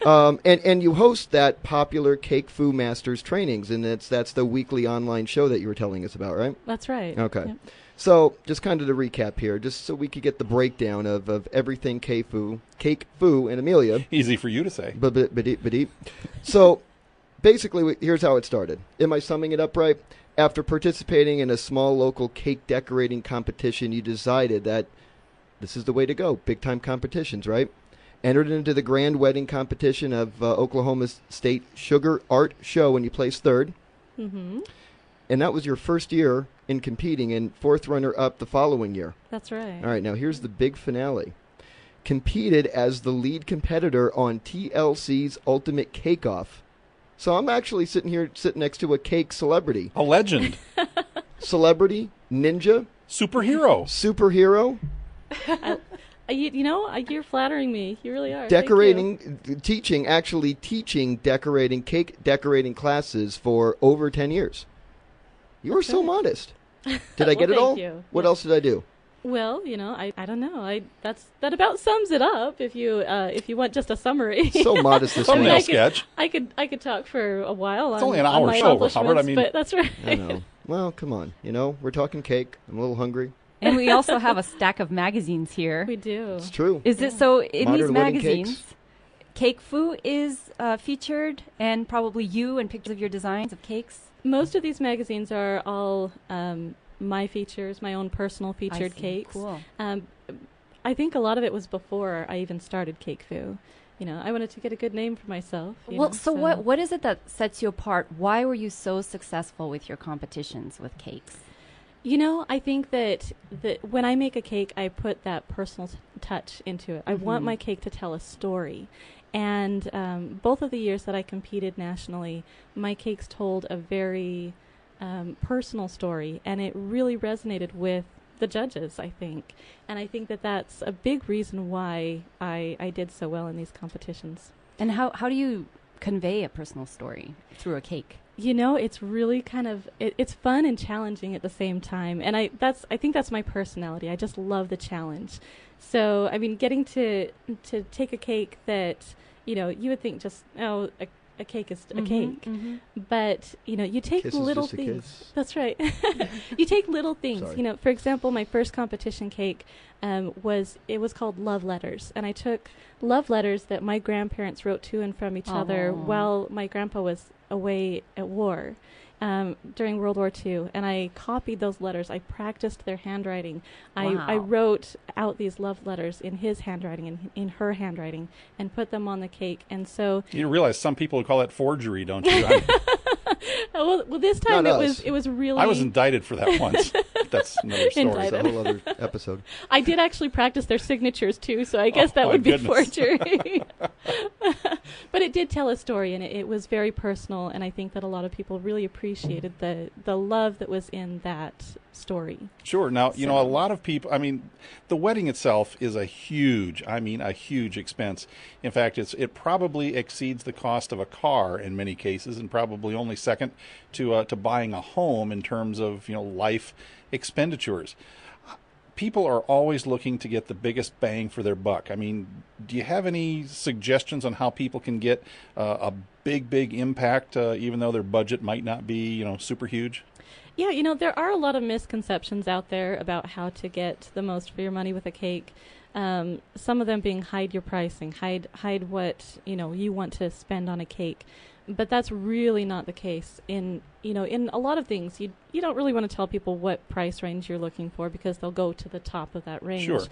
and you host that popular CafeFu Masters trainings, and that's the weekly online show that you were telling us about, right?
That's right.
Okay.
Yep. So
just kind of to recap here, just so we could get the breakdown of everything CafeFu and Amelia.
Easy for you to say.
So basically, here's how it started. Am I summing it up right? After participating in a small local cake decorating competition, you decided that this is the way to go. Big-time competitions, right? Entered into the grand wedding competition of Oklahoma State Sugar Art Show, and you placed third.
Mm-hmm.
And that was your first year in competing, and fourth runner-up the following year.
That's right.
All right, now here's the big finale. Competed as the lead competitor on TLC's Ultimate Cake Off. So I'm actually sitting next to a cake celebrity.
A legend.
Celebrity, ninja.
Superhero.
You're flattering me. You really are.
Teaching cake decorating classes for over 10 years. You were so modest. Did I get it all?
You.
What else did I do?
Well, I don't know. That about sums it up. If you want just a summary.
So modest this
thumbnail sketch.
I could talk for a while.
It's only an hour show, Robert.
But that's right.
I know. Well, come on. We're talking cake. I'm a little hungry.
And we also have a stack of magazines here.
We do.
It's true.
Is it so? In
Modern
these
wedding
magazines, CafeFu is featured, and probably you and pictures of your designs of cakes.
Most of these magazines are all my features, my own personal featured cakes.
Cool.
I think a lot of it was before I even started CafeFu. I wanted to get a good name for myself.
So what is it that sets you apart? Why were you so successful with your competitions with cakes?
I think that when I make a cake, I put that personal touch into it. I want my cake to tell a story. And both of the years that I competed nationally, my cakes told a very personal story, and it really resonated with the judges, I think. And I think that that's a big reason why I did so well in these competitions.
And how do you convey a personal story through a cake?
It's really kind of it's fun and challenging at the same time, and I think that's my personality. I just love the challenge. So getting to take a cake that you would think just a cake is a cake, but you take little things. That's right. You take little things.
Sorry.
For example, my first competition cake was called Love Letters, and I took love letters that my grandparents wrote to and from each other while my grandpa was away at war during World War II, and I copied those letters. I practiced their handwriting. I wrote out these love letters in his handwriting and in her handwriting and put them on the cake. And so
you realize some people would call that forgery, don't you?
well, this time it was really.
I was indicted for that once. That's another story.
It's a whole other episode.
I did actually practice their signatures too, so I guess that would be forgery. But it did tell a story, and it was very personal, and I think that a lot of people really appreciated the love that was in that story.
Sure. Now, a lot of people, the wedding itself is a huge expense. In fact, it probably exceeds the cost of a car in many cases, and probably only second to buying a home in terms of, life expenditures. People are always looking to get the biggest bang for their buck. Do you have any suggestions on how people can get a big impact, even though their budget might not be, super huge?
Yeah, there are a lot of misconceptions out there about how to get the most for your money with a cake. Some of them being hide your pricing, hide what you want to spend on a cake. But that's really not the case. In a lot of things, you don't really want to tell people what price range you're looking for because they'll go to the top of that range.
Sure.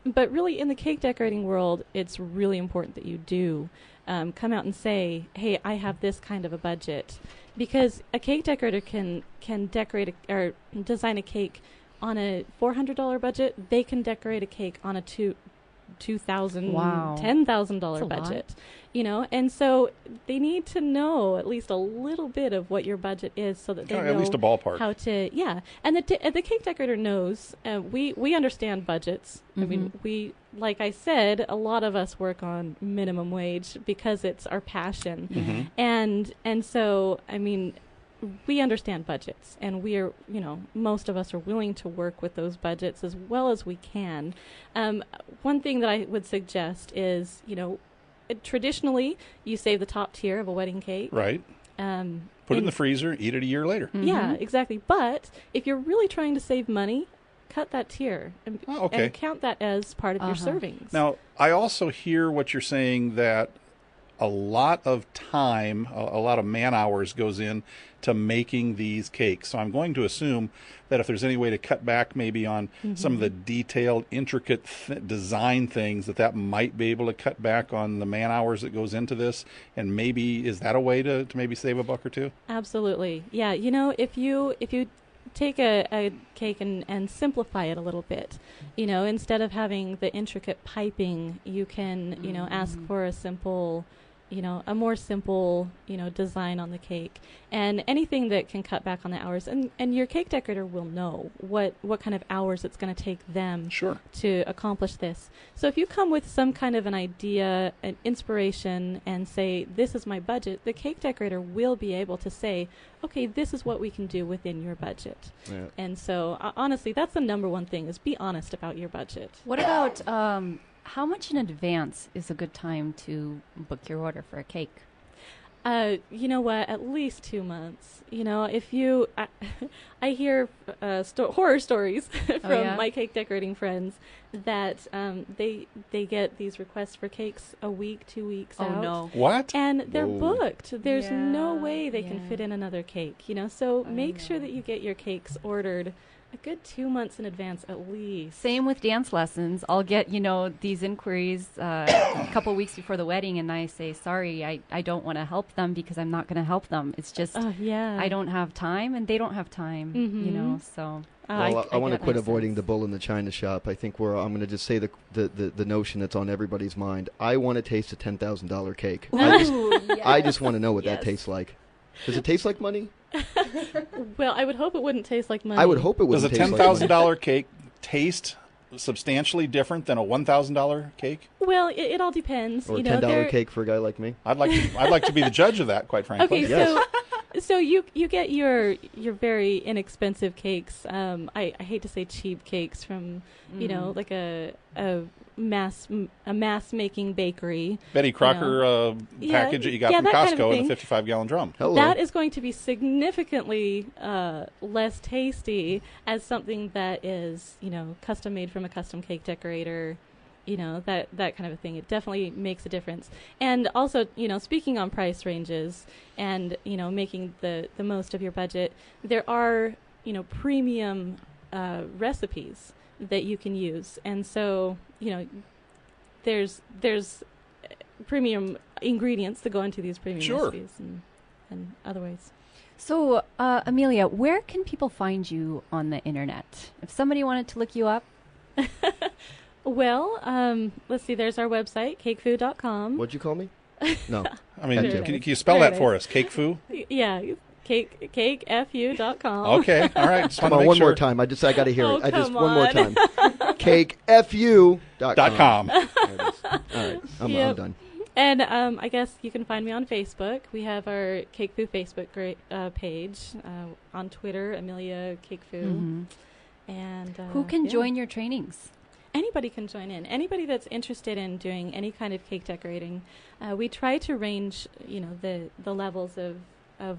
But really, in the cake decorating world, it's really important that you do come out and say, "Hey, I have this kind of a budget," because a cake decorator can decorate or design a cake on a $400 budget. They can decorate a cake on a $2,000, $10,000 budget. And so they need to know at least a little bit of what your budget is, so that they know
at least a ballpark
how to. Yeah, and the cake decorator knows. We understand budgets. We, like I said, a lot of us work on minimum wage because it's our passion, and so we understand budgets, and we are, most of us are willing to work with those budgets as well as we can. One thing that I would suggest is, traditionally, you save the top tier of a wedding cake.
Right. Put it in the freezer, eat it a year later.
Yeah, exactly. But if you're really trying to save money, cut that tier and count that as part of your servings.
Now, I also hear what you're saying, that a lot of time, a lot of man hours goes in to making these cakes. So I'm going to assume that if there's any way to cut back maybe on some of the detailed, intricate design things, that might be able to cut back on the man hours that goes into this. And maybe, is that a way to maybe save a buck or two?
Absolutely. Yeah. If you take a cake and simplify it a little bit, instead of having the intricate piping, you can, ask for a simple a more simple, design on the cake, and anything that can cut back on the hours. And your cake decorator will know what kind of hours it's going to take them to accomplish this. So if you come with some kind of an idea, an inspiration, and say, this is my budget, the cake decorator will be able to say, okay, this is what we can do within your budget. Yeah. And so honestly, that's the number one thing, is be honest about your budget.
What about how much in advance is a good time to book your order for a cake?
You know what? At least 2 months. If you, I hear horror stories from my cake decorating friends that they get these requests for cakes a week, 2 weeks out.
Oh no!
What?
And they're booked. There's no way they can fit in another cake. So make sure that you get your cakes ordered a good 2 months in advance at least.
Same with dance lessons. I'll get, these inquiries a couple weeks before the wedding, and I say, sorry, I don't want to help them because I'm not going to help them. It's just, I don't have time, and they don't have time, so.
Well, I want to quit avoiding the bull in the china shop. I think I'm going to just say the notion that's on everybody's mind. I want to taste a $10,000 cake. I just want to know what that tastes like. Does it taste like money?
Well, I would hope it wouldn't taste like money.
I would hope it wouldn't taste like money.
Does a $10,000 cake taste substantially different than a $1,000 cake?
Well, it all depends.
Or a $10 cake for a guy like me?
I'd like to be the judge of that, quite frankly.
Okay, so you get your very inexpensive cakes. I hate to say cheap cakes from like a mass making bakery.
Betty Crocker package that you got from Costco kind of in a 55-gallon drum.
Hello.
That is going to be significantly less tasty as something that is custom made from a custom cake decorator. That kind of a thing. It definitely makes a difference. And also, speaking on price ranges and, making the most of your budget, there are, premium recipes that you can use. And so, there's premium ingredients that go into these premium recipes and other ways.
So, Amelia, where can people find you on the internet? If somebody wanted to look you up?
Well, let's see. There's our website, CafeFu.com.
What'd you call me? No.
I mean, can you spell that for us? CafeFu?
Yeah, CafeFu.com.
Okay, all right.
Come on, one more time. I got to hear it. One more time. CafeFu.com. All right, I'm done.
And I guess you can find me on Facebook. We have our CafeFu Facebook page. On Twitter, Amelia CafeFu.
Mm-hmm.
And
who can join your trainings?
Anybody can join in. Anybody that's interested in doing any kind of cake decorating. We try to range, the levels of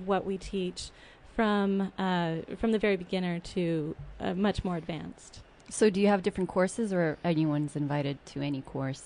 what we teach from the very beginner to much more advanced.
So do you have different courses, or anyone's invited to any course?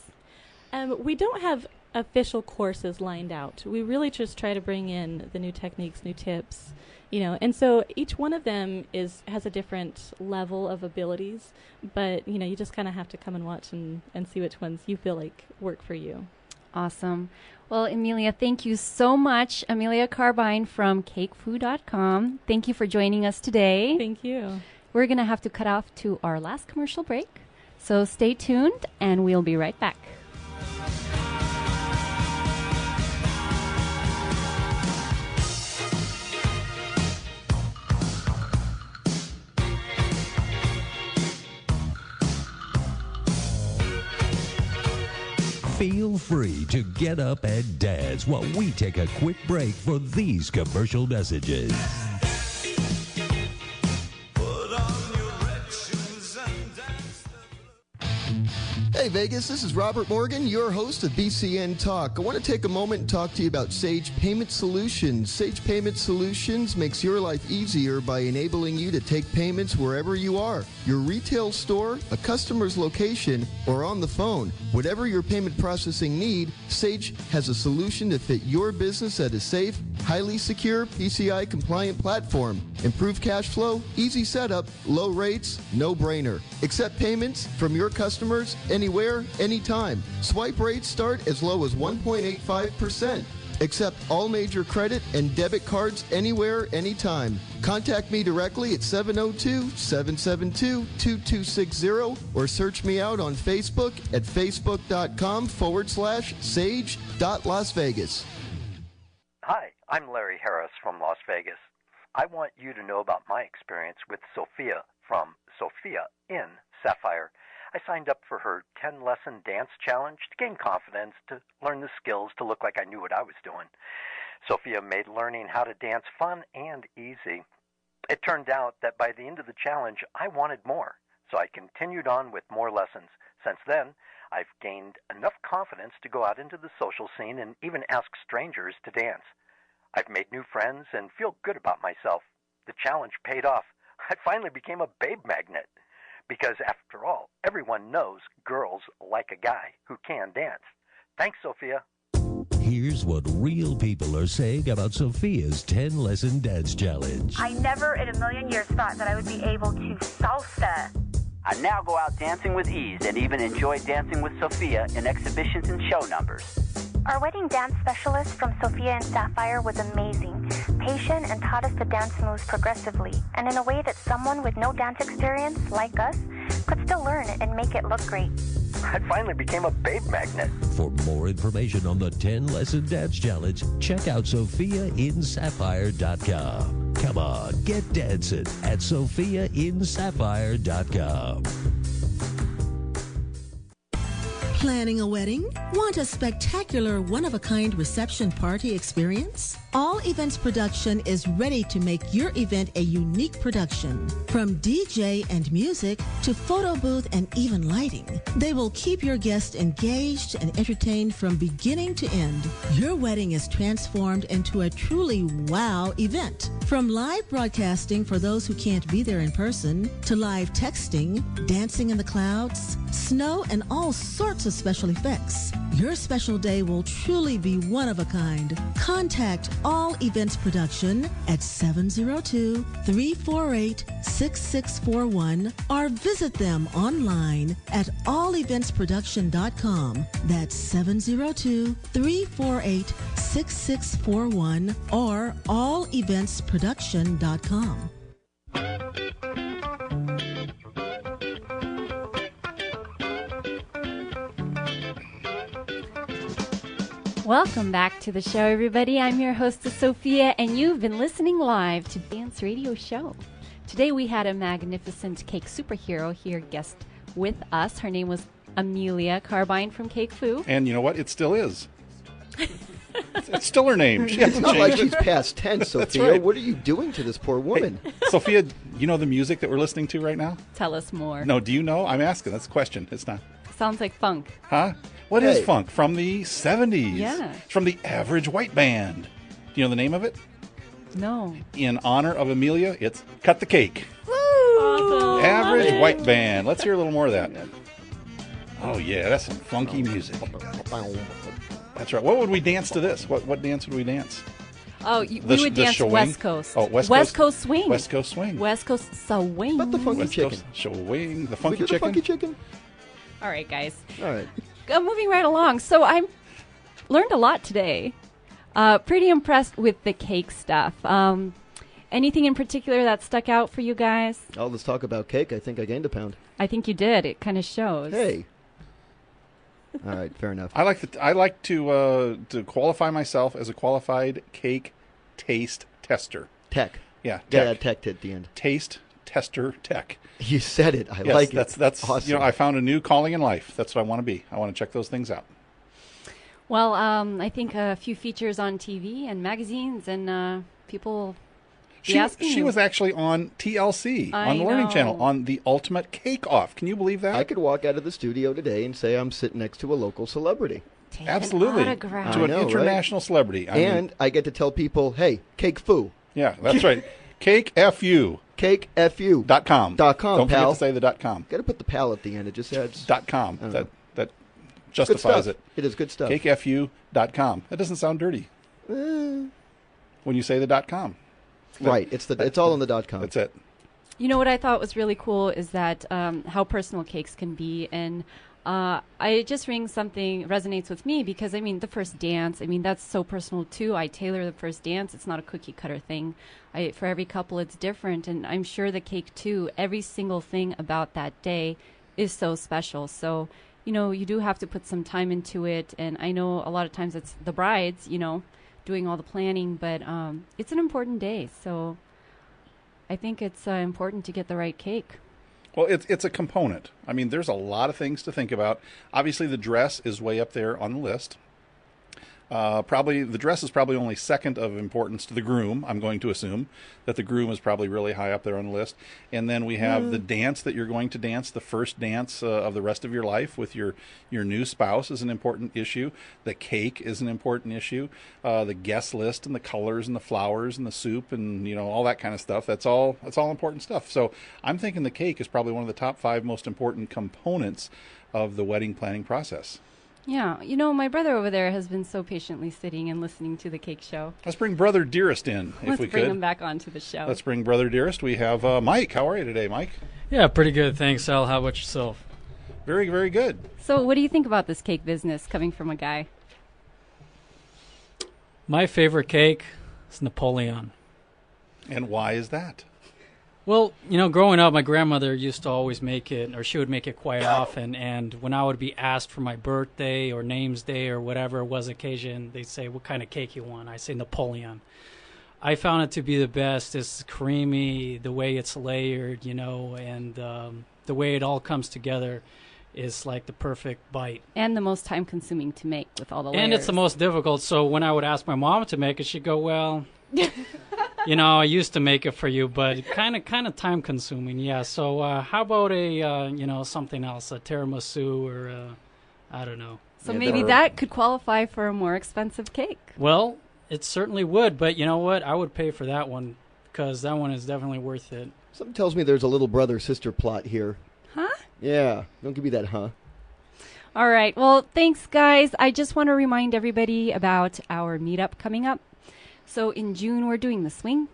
We don't have official courses lined out. We really just try to bring in the new techniques, new tips, and so each one of them has a different level of abilities, but you just kind of have to come and watch and see which ones you feel like work for you.
Awesome. Well, Amelia, thank you so much. Amelia Carbine from CafeFu.com. Thank you for joining us today.
Thank you.
We're going to have to cut off to our last commercial break, so stay tuned and we'll be right back.
Feel free to get up and dance while we take a quick break for these commercial messages.
Hey Vegas, this is Robert Morgen, your host of BCN Talk. I want to take a moment and talk to you about Sage Payment Solutions. Sage Payment Solutions makes your life easier by enabling you to take payments wherever you are. Your retail store, a customer's location, or on the phone. Whatever your payment processing need, Sage has a solution to fit your business at a safe, highly secure, PCI compliant platform. Improved cash flow, easy setup, low rates, no-brainer. Accept payments from your customers anywhere, anytime. Swipe rates start as low as 1.85%. Accept all major credit and debit cards anywhere, anytime. Contact me directly at 702-772-2260 or search me out on Facebook at facebook.com/sage.lasvegas.
Hi, I'm Larry Harris from Las Vegas. I want you to know about my experience with Sophia from Sophia in Sapphire. I signed up for her 10-lesson dance challenge to gain confidence, to learn the skills, to look like I knew what I was doing. Sophia made learning how to dance fun and easy. It turned out that by the end of the challenge, I wanted more, so I continued on with more lessons. Since then, I've gained enough confidence to go out into the social scene and even ask strangers to dance. I've made new friends and feel good about myself. The challenge paid off. I finally became a babe magnet. Because after all, everyone knows girls like a guy who can dance. Thanks, Sophia.
Here's what real people are saying about Sophia's 10-lesson dance challenge.
I never in a million years thought that I would be able to salsa.
I now go out dancing with ease and even enjoy dancing with Sophia in exhibitions and show numbers.
Our wedding dance specialist from Sophia and Sapphire was amazing, patient, and taught us the dance moves progressively, and in a way that someone with no dance experience, like us, could still learn and make it look great.
I finally became a babe magnet.
For more information on the 10-lesson dance challenge, check out SophiaInSapphire.com. Come on, get dancing at SophiaInSapphire.com.
Planning a wedding? Want a spectacular one-of-a-kind reception party experience? All Events Production is ready to make your event a unique production. From DJ and music to photo booth and even lighting, they will keep your guests engaged and entertained from beginning to end. Your wedding is transformed into a truly wow event. From live broadcasting for those who can't be there in person, to live texting, dancing in the clouds, snow, and all sorts of special effects. Your special day will truly be one of a kind. Contact All Events Production at 702-348-6641 or visit them online at alleventsproduction.com. That's 702-348-6641 or alleventsproduction.com.
Welcome back to the show, everybody. I'm your hostess, Sophia, and you've been listening live to Dance Radio Show. Today we had a magnificent cake superhero here guest with us. Her name was Amelia Carbine from CafeFu.
And you know what? It still is. It's still her name. She
It's
hasn't
not like
changed
she's
it.
past tense,
That's
Sophia.
right.
What are you doing to this poor woman?
Hey, Sophia, you know the music that we're listening to right now?
Tell us more.
No, do you know? I'm asking. That's the question. It's not.
Sounds like funk.
Huh? What is
Hey.
funk? From the 70s.
Yeah.
It's from the Average White Band. Do you know the name of it?
No.
In honor of Amelia, it's Cut the Cake.
Awesome.
Average White Band. Let's hear a little more of that. Oh, yeah, that's some funky music. That's right. What would we dance to this? What dance would we dance?
Oh, we would dance
showing?
West Coast.
Oh, West
Coast swing.
West Coast swing.
West Coast swing.
But the funky
West
chicken.
Coast swing. The
We
funky
do the
chicken.
funky chicken?
All right, guys.
All right.
Moving right along. So I learned a lot today. Pretty impressed with the cake stuff. Anything in particular that stuck out for you guys?
Oh, let's talk about cake. I think I gained a pound.
I think you did. It kind of shows.
Hey. All right, fair enough.
I like to qualify myself as a qualified cake taste tester.
Tech.
Yeah,
Yeah,
tech.
tech at the end.
Taste tester tech.
You said it. I
Yes,
like
that's
it.
that's
awesome.
you know, I found a new calling in life. That's what I want to be. I want to check those things out.
Well, I think a few features on TV and magazines, and people be asking
She
you.
was actually on TLC,
I
on the Learning
know.
Channel, on the Ultimate Cake Off. Can you believe that?
I could walk out of the studio today and say I'm sitting next to a local celebrity.
Take
Absolutely.
an autograph.
To
I
an
know, right?
international celebrity. I mean,
And I get to tell people, hey, CafeFu.
yeah, that's right. CakeFU.com.
CakeFU.com,
Don't
pal.
forget to say the .com.
Got to put the pal at the end. It just adds...
.com.
I don't
That
know.
that
Good
justifies
stuff.
it.
It is good stuff.
CakeFU.com. That doesn't sound dirty when you say the .com.
Right. It's all in the .com.
That's it.
You know what I thought was really cool is that how personal cakes can be, and I just ring something resonates with me because, I mean, the first dance, I mean, that's so personal too. I tailor the first dance. It's not a cookie cutter thing. For every couple, it's different. And I'm sure the cake too, every single thing about that day is so special. So, you know, you do have to put some time into it. And I know a lot of times it's the brides, you know, doing all the planning, but it's an important day. So I think it's important to get the right cake.
Well, it's a component. I mean, there's a lot of things to think about. Obviously, the dress is way up there on the list. Probably the dress is probably only second of importance to the groom. I'm going to assume that the groom is probably really high up there on the list. And then we have the dance that you're going to dance, the first dance of the rest of your life with your new spouse is an important issue. The cake is an important issue. The guest list and the colors and the flowers and the soup and, you know, all that kind of stuff. That's all important stuff. So I'm thinking the cake is probably one of the top 5 most important components of the wedding planning process.
Yeah, you know, my brother over there has been so patiently sitting and listening to the cake show.
Let's bring Brother Dearest in, if we could.
Let's bring him back onto the show.
Let's bring Brother Dearest. We have Mike. How are you today, Mike?
Yeah, pretty good. Thanks, Al. How about yourself?
Very, very good.
So what do you think about this cake business coming from a guy?
My favorite cake is Napoleon.
And why is that?
Well, you know, growing up, my grandmother used to always make it, or she would make it quite often. And when I would be asked for my birthday or name's day or whatever it was occasion, they'd say, what kind of cake you want? I say Napoleon. I found it to be the best. It's creamy, the way it's layered, you know, and the way it all comes together is like the perfect bite.
And the most time-consuming to make with all the layers.
And it's the most difficult. So when I would ask my mom to make it, she'd go, well... You know, I used to make it for you, but kind of time consuming. Yeah. So how about something else, a tiramisu or I don't know.
So maybe that could qualify for a more expensive cake.
Well, it certainly would, but you know what? I would pay for that one because that one is definitely worth it.
Something tells me there's a little brother-sister plot here.
Huh?
Yeah. Don't give me that, huh?
All right. Well, thanks, guys. I just want to remind everybody about our meetup coming up. So in June, we're doing the swing.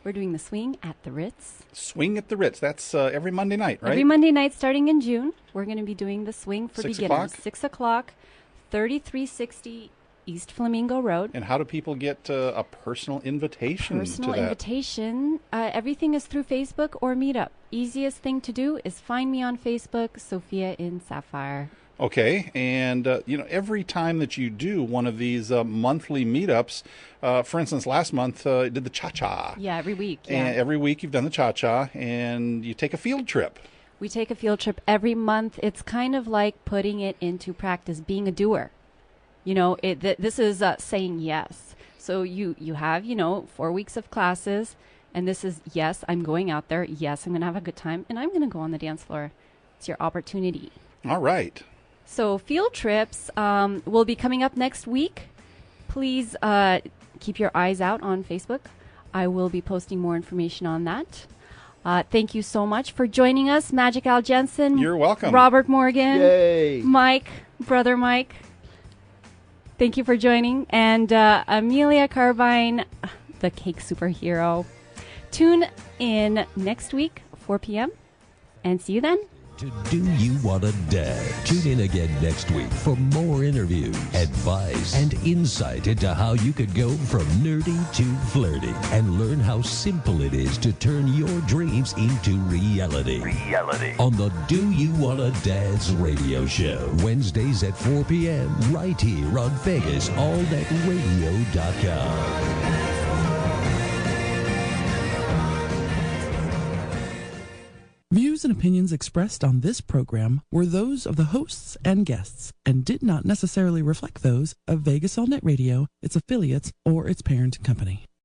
We're doing the swing at the Ritz.
Swing at the Ritz. That's every Monday night, right?
Every Monday night starting in June. We're going to be doing the swing for
6
beginners.
o'clock?
6 o'clock, 3360 East Flamingo Road.
And how do people get a personal invitation to that?
Personal invitation. Everything is through Facebook or Meetup. Easiest thing to do is find me on Facebook, Sophia in Sapphire.
Okay, and every time that you do one of these monthly meetups, for instance, last month you did the cha-cha.
Yeah, every week. Yeah.
And every week you've done the cha-cha, and you take a field trip.
We take a field trip every month. It's kind of like putting it into practice, being a doer. You know, this is saying yes. So you have, 4 weeks of classes, and this is, yes, I'm going out there. Yes, I'm going to have a good time, and I'm going to go on the dance floor. It's your opportunity.
All right.
So field trips will be coming up next week. Please keep your eyes out on Facebook. I will be posting more information on that. Thank you so much for joining us, Magic Al Jensen.
You're welcome.
Robert Morgen.
Yay.
Mike, Brother Mike. Thank you for joining. And Amelia Carbine, the cake superhero. Tune in next week, 4 p.m. And see you then.
To Do You Want a Dad? Tune in again next week for more interviews, advice, and insight into how you could go from nerdy to flirty and learn how simple it is to turn your dreams into reality. On the Do You Want a Dad's radio show, Wednesdays at 4 p.m. right here on VegasAllNetRadio.com.
Views and opinions expressed on this program were those of the hosts and guests and did not necessarily reflect those of Vegas All Net Radio, its affiliates, or its parent company.